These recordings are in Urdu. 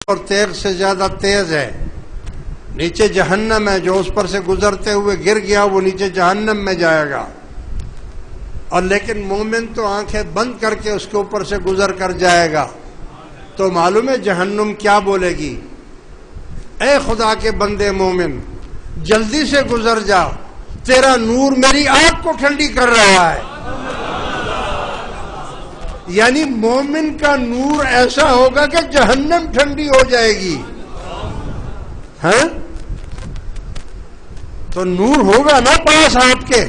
اور تیغ سے زیادہ تیز ہے، نیچے جہنم ہے، جو اس پر سے گزرتے ہوئے گر گیا وہ نیچے جہنم میں جائے گا، اور لیکن مومن تو آنکھیں بند کر کے اس کے اوپر سے گزر کر جائے گا۔ تو معلوم ہے جہنم کیا بولے گی؟ اے خدا کے بندے مومن، جلدی سے گزر جا، تیرا نور میری آنکھ کو ٹھنڈی کر رہا ہے۔ یعنی مومن کا نور ایسا ہوگا کہ جہنم ٹھنڈی ہو جائے گی۔ ہاں تو نور ہوگا نا پاس آپ کے،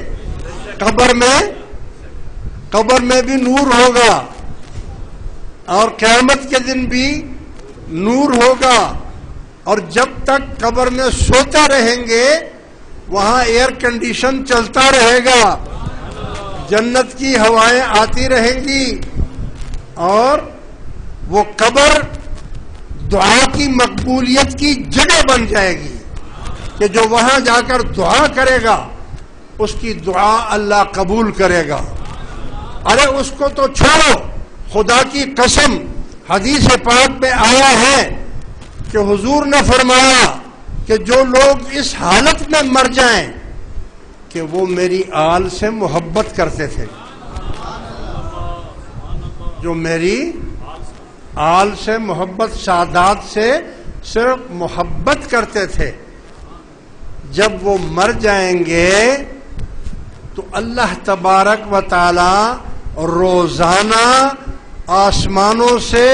قبر میں بھی نور ہوگا، اور قیامت کے دن بھی نور ہوگا، اور جب تک قبر میں سوتے رہیں گے وہاں ایئر کنڈیشن چلتا رہے گا، جنت کی ہوائیں آتی رہیں گی، اور وہ قبر دعا کی مقبولیت کی جگہ بن جائے گی کہ جو وہاں جا کر دعا کرے گا اس کی دعا اللہ قبول کرے گا۔ ارے اس کو تو چھوڑو، خدا کی قسم حدیث پاک میں آیا ہے کہ حضور نے فرمایا کہ جو لوگ اس حالت میں مر جائیں کہ وہ میری آل سے محبت کرتے تھے، جو میری آل سے محبت، سادات سے صرف محبت کرتے تھے، جب وہ مر جائیں گے تو اللہ تبارک و تعالی روزانہ آسمانوں سے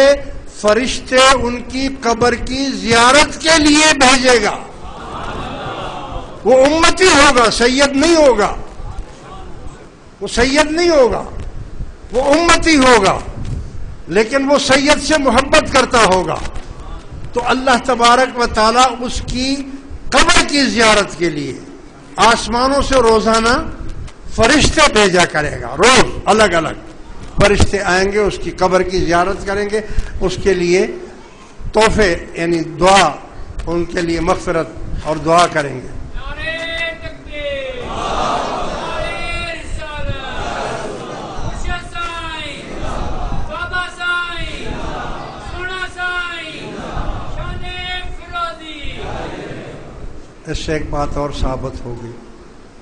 فرشتے ان کی قبر کی زیارت کے لیے بھیجے گا۔ وہ امتی ہوگا، سید نہیں ہوگا، وہ سید نہیں ہوگا، وہ امتی ہوگا، لیکن وہ سید سے محبت کرتا ہوگا، تو اللہ تبارک و تعالی اس کی قبر کی زیارت کے لیے آسمانوں سے روزانہ فرشتے بھیجا کرے گا۔ روز الگ الگ فرشتے آئیں گے، اس کی قبر کی زیارت کریں گے، اس کے لیے تحفے یعنی دعا، ان کے لیے مغفرت اور دعا کریں گے۔ اس سے ایک بات اور ثابت ہوگی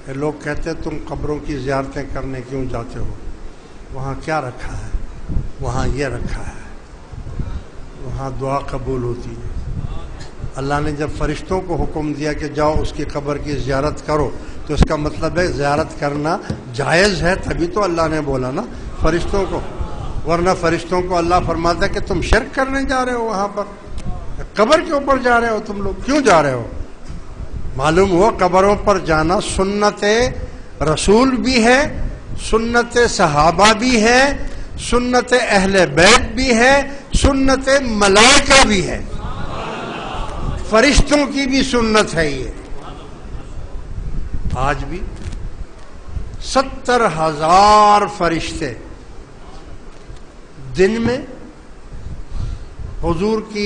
کہ لوگ کہتے ہیں تم قبروں کی زیارتیں کرنے کیوں جاتے ہو؟ وہاں کیا رکھا ہے؟ وہاں یہ رکھا ہے، وہاں دعا قبول ہوتی ہے۔ اللہ نے جب فرشتوں کو حکم دیا کہ جاؤ اس کی قبر کی زیارت کرو، تو اس کا مطلب ہے زیارت کرنا جائز ہے، تبھی تو اللہ نے بولا نا فرشتوں کو، ورنہ فرشتوں کو اللہ فرماتا ہے کہ تم شرک کرنے جا رہے ہو، وہاں پر قبر کے اوپر جا رہے ہو، تم لوگ کیوں جا رہے ہو؟ معلوم ہوا قبروں پر جانا سنت رسول بھی ہے، سنت صحابہ بھی ہے، سنت اہل بیت بھی ہے، سنت ملائکہ بھی ہے، فرشتوں کی بھی سنت ہے۔ یہ آج بھی 70,000 فرشتے دن میں حضور کی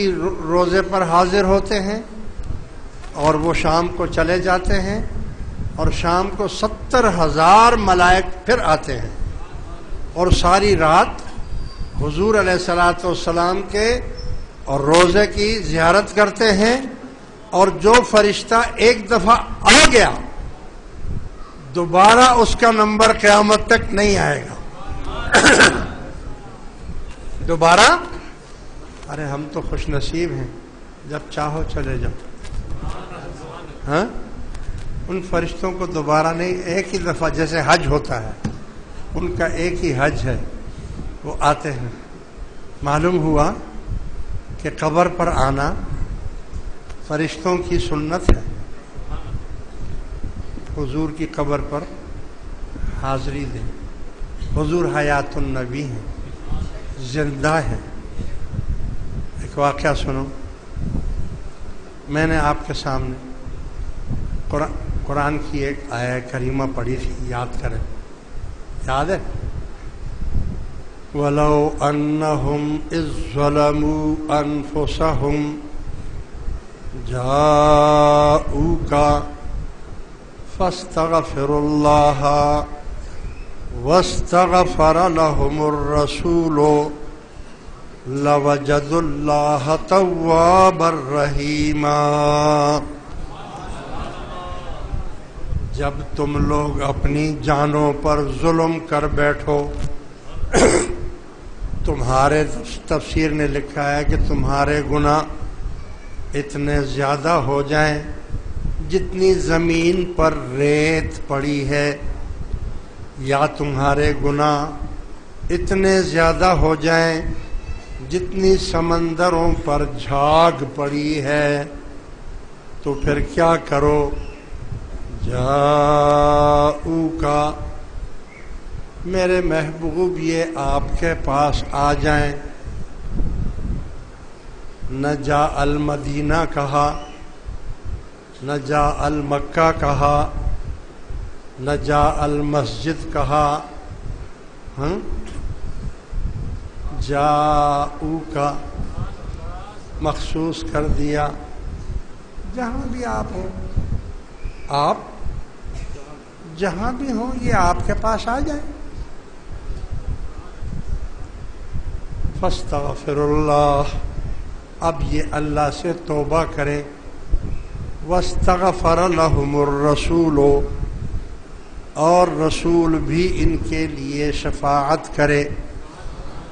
روضے پر حاضر ہوتے ہیں، اور وہ شام کو چلے جاتے ہیں، اور شام کو 70,000 ملائک پھر آتے ہیں، اور ساری رات حضور علیہ الصلوۃ والسلام کے اور روزے کی زیارت کرتے ہیں، اور جو فرشتہ ایک دفعہ آ گیا دوبارہ اس کا نمبر قیامت تک نہیں آئے گا۔ دوبارہ، ارے ہم تو خوش نصیب ہیں، جب چاہو چلے جاؤ۔ ہاں ان فرشتوں کو دوبارہ نہیں، ایک ہی دفعہ، جیسے حج ہوتا ہے ان کا ایک ہی حج ہے، وہ آتے ہیں۔ معلوم ہوا کہ قبر پر آنا فرشتوں کی سنت ہے، حضور کی قبر پر حاضری دیں۔ حضور حیات النبی ہیں، زندہ ہیں۔ ایک واقعہ سنو، میں نے آپ کے سامنے قرآن کی ایک آیت کریمہ پڑھی تھی، یاد کریں، یاد ہے؟ وَلَوْ أَنَّهُمْ إِذْ ظَلَمُوا أَنفُسَهُمْ جَاءُوكَ فَاسْتَغْفِرُوا اللَّهَ وَاسْتَغْفَرَ لَهُمُ الرَّسُولُ لوجدوا اللہ توابا رحیما۔ جب تم لوگ اپنی جانوں پر ظلم کر بیٹھو، تمہارے تفسیر نے لکھا ہے کہ تمہارے گناہ اتنے زیادہ ہو جائیں جتنی زمین پر ریت پڑی ہے، یا تمہارے گناہ اتنے زیادہ ہو جائیں جتنی سمندروں پر جھاگ پڑی ہے، تو پھر کیا کرو؟ جاؤکا، میرے محبوب یہ آپ کے پاس آ جائیں۔ نہ جا المدینہ کہا، نہ جا المکہ کہا، نہ جا المسجد کہا، جاؤکا مخصوص کر دیا۔ جہاں بھی آپ ہوں، آپ جہاں بھی ہوں یہ آپ کے پاس آ جائیں۔ فاستغفر اللہ، اب یہ اللہ سے توبہ کریں۔ واستغفر لهم الرسول، اور رسول بھی ان کے لیے شفاعت کرے۔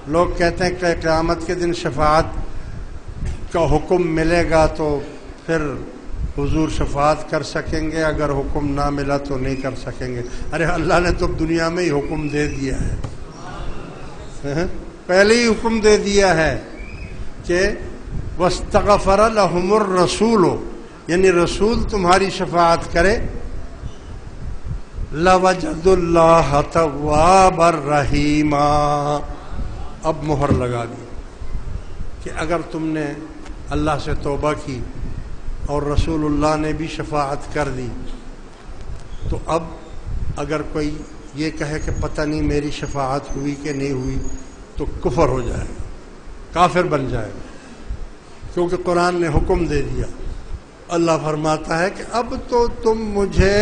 لوگ کہتے ہیں کہ قیامت کے دن شفاعت کا حکم ملے گا تو پھر حضور شفاعت کر سکیں گے، اگر حکم نہ ملا تو نہیں کر سکیں گے۔ ارے اللہ نے تو دنیا میں ہی حکم دے دیا ہے، پہلے ہی حکم دے دیا ہے کہ واستغفر لهم الرسول، یعنی رسول تمہاری شفاعت کرے۔ لوجدوا اللہ توابا رحیما، اب مہر لگا دی کہ اگر تم نے اللہ سے توبہ کی اور رسول اللہ نے بھی شفاعت کر دی، تو اب اگر کوئی یہ کہے کہ پتہ نہیں میری شفاعت ہوئی کہ نہیں ہوئی تو کفر ہو جائے گا، کافر بن جائے گا، کیونکہ قرآن نے حکم دے دیا۔ اللہ فرماتا ہے کہ اب تو تم مجھے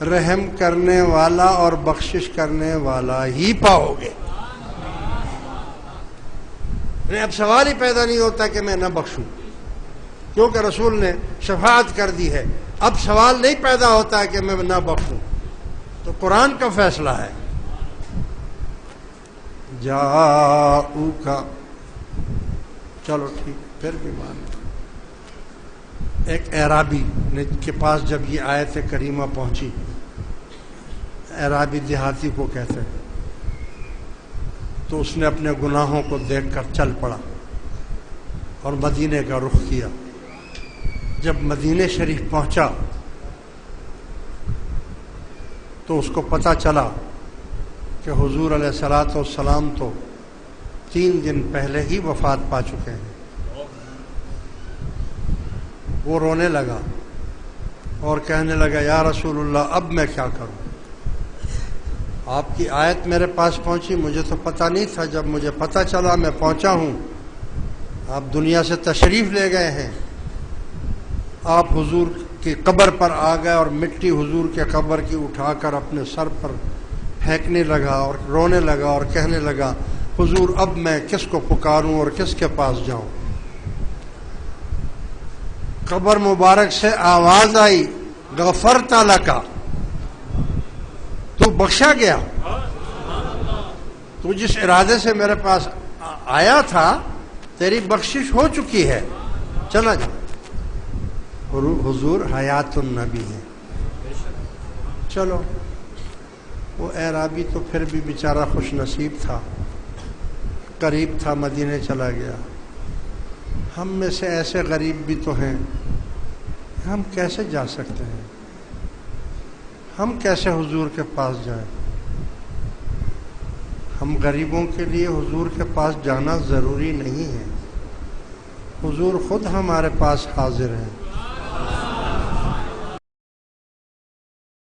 رحم کرنے والا اور بخشش کرنے والا ہی پاؤ گے۔ اب سوال ہی پیدا نہیں ہوتا کہ میں نہ بخشوں، کیونکہ رسول نے شفاعت کر دی ہے۔ اب سوال نہیں پیدا ہوتا ہے کہ میں نہ بخشوں، تو قرآن کا فیصلہ ہے۔ جاؤکا، چلو ٹھیک، پھر بھی مان۔ ایک اعرابی کے پاس جب یہ آیت کریمہ پہنچی، اعرابی دیہاتی کو کہتے ہیں، تو اس نے اپنے گناہوں کو دیکھ کر چل پڑا اور مدینے کا رخ کیا۔ جب مدینے شریف پہنچا تو اس کو پتہ چلا کہ حضور علیہ الصلوۃ والسلام تو 3 دن پہلے ہی وفات پا چکے ہیں۔ وہ رونے لگا اور کہنے لگا یا رسول اللہ اب میں کیا کروں؟ آپ کی آیت میرے پاس پہنچی، مجھے تو پتہ نہیں تھا، جب مجھے پتہ چلا میں پہنچا ہوں، آپ دنیا سے تشریف لے گئے ہیں، آپ حضور کی قبر پر آ گئے اور مٹی حضور کے قبر کی اٹھا کر اپنے سر پر پھینکنے لگا اور رونے لگا اور کہنے لگا حضور اب میں کس کو پکاروں اور کس کے پاس جاؤں؟ قبر مبارک سے آواز آئی غفرت لکا، تو بخشا گیا، تو جس ارادے سے میرے پاس آیا تھا تیری بخشش ہو چکی ہے، چلا جا۔ حضور حیات النبی ہے۔ چلو، وہ اعرابی تو پھر بھی بیچارہ خوش نصیب تھا، قریب تھا، مدینے چلا گیا۔ ہم میں سے ایسے غریب بھی تو ہیں، ہم کیسے جا سکتے ہیں؟ ہم کیسے حضور کے پاس جائیں؟ ہم غریبوں کے لیے حضور کے پاس جانا ضروری نہیں ہے، حضور خود ہمارے پاس حاضر ہیں۔